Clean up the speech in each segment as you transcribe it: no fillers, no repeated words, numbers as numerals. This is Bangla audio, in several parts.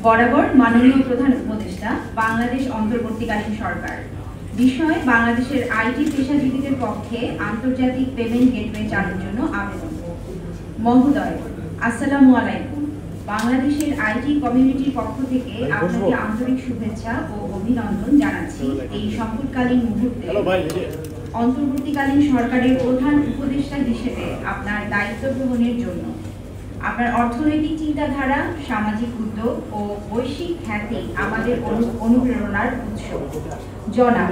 বরাবর মাননীয় প্রধান উপদেষ্টা, বাংলাদেশ অন্তর্বর্তীকালীন সরকার। বিষয় বাংলাদেশের আইটি পেশাজীবীদের পক্ষে আন্তর্জাতিক পেমেন্ট গেটওয়ে চালুর জন্য আবেদন। মহোদয়, আসসালামু আলাইকুম। বাংলাদেশের আইটি কমিউনিটির পক্ষ থেকে আপনাকে আন্তরিক শুভেচ্ছা ও অভিনন্দন জানাচ্ছি এই সংকটকালীন মুহূর্তে অন্তর্বর্তীকালীন সরকারের প্রধান উপদেষ্টা হিসেবে আপনার দায়িত্ব গ্রহণের জন্য। আপনার অর্থনৈতিক চিন্তাধারা, সামাজিক উদ্যোগ ও বৈশ্বিক খ্যাতি আমাদের অনুপ্রেরণার উৎস। জনাব,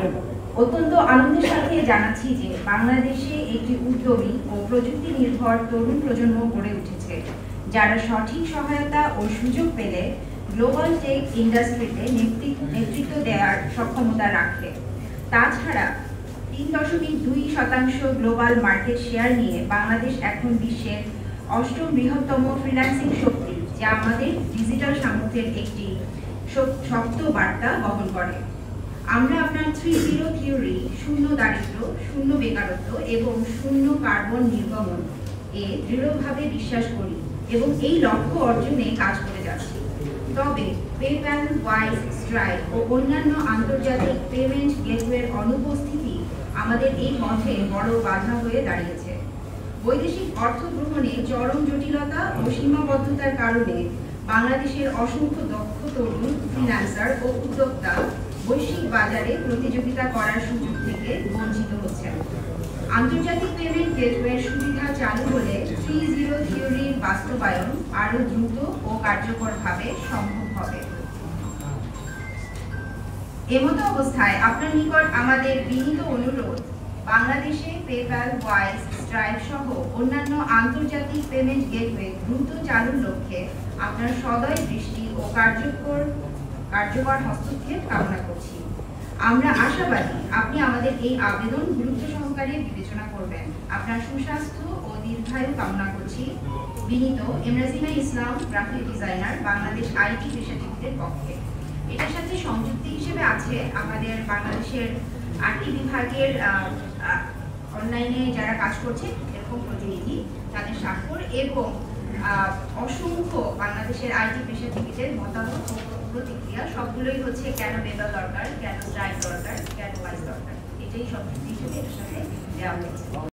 অত্যন্ত আনন্দের সাথে জানাচ্ছি যে বাংলাদেশে একটি উদ্যমী ও প্রযুক্তি নির্ভর তরুণ প্রজন্ম গড়ে উঠেছে, যারা সঠিক সহায়তা ও সুযোগ পেলে গ্লোবাল টেক ইন্ডাস্ট্রিতে নেতৃত্ব দেওয়ার সক্ষমতা রাখে। তাছাড়া ৩.২% গ্লোবাল মার্কেট শেয়ার নিয়ে বাংলাদেশ এখন বিশ্বের ৮ম বৃহত্তম ফ্রিল্যান্সিং শক্তি, যা আমাদের ডিজিটাল সামর্থ্যের একটি শক্ত বার্তা বহন করে। আমরা আপনার 3-0 থিওরি, শূন্য দারিদ্র, শূন্য বেকারত্ব এবং শূন্য কার্বন নির্গমন এ দৃঢ়ভাবে বিশ্বাস করি এবং এই লক্ষ্য অর্জনে কাজ করে যাচ্ছি। তবে পেপ্যাল, ওয়াইজ, স্ট্রাইপ ও অন্যান্য আন্তর্জাতিক পেমেন্ট গেটওয়ের অনুপস্থিতি আমাদের এই পথে বড় বাধা হয়ে দাঁড়িয়েছে। বৈদেশিক অর্থ গ্রহণে চরম জটিলতা ও সীমাবদ্ধতার কারণে বাংলাদেশের অসংখ্য দক্ষ তরুণ ফ্রিল্যান্সার ও উদ্যোক্তা বৈশ্বিক বাজারে প্রতিযোগিতা করার সুযোগ থেকে বঞ্চিত হচ্ছেন। আন্তর্জাতিক পেমেন্ট গেটওয়ের সুবিধা চালু হলে 3-0 থিওরির বাস্তবায়ন আরও দ্রুত ও কার্যকরভাবে সম্ভব হবে। এমতো অবস্থায় আপনার নিকট আমাদের বিনীত অনুরোধ, বাংলাদেশে পেপ্যাল, ওয়াইজ, স্ট্রাইপ সহ অন্যান্য আন্তর্জাতিক পেমেন্ট গেটওয়ে দ্রুত চালুর লক্ষ্যে আপনার সদয় দৃষ্টি ও কার্যকর হস্তক্ষেপ কামনা করছি। আমরা আশাবাদী আপনি আমাদের এই আবেদন গুরুত্ব সহকারে বিবেচনা করবেন। আপনার সুস্বাস্থ্য ও দীর্ঘায়ু কামনা করছি। বিনীত এমরাজিনা ইসলাম, গ্রাফিক ডিজাইনার, বাংলাদেশ আইটি পেশাজীবীদের পক্ষে। এটার সাথে সংযুক্তি হিসেবে আছে আমাদের বাংলাদেশের 8টি বিভাগের অনলাইনে যারা কাজ করছে এরকম প্রতিনিধি, তাদের স্বাক্ষর এবং অসংখ্য বাংলাদেশের আইটি পেশাজীবীদের মতামত ও প্রতিক্রিয়া। সবগুলোই হচ্ছে কেন পেপ্যাল দরকার, কেন স্ট্রাইপ দরকার, কেন ওয়াইজ দরকার, এটাই সংযুক্তি হিসেবে এটার সাথে দেওয়া হয়েছে।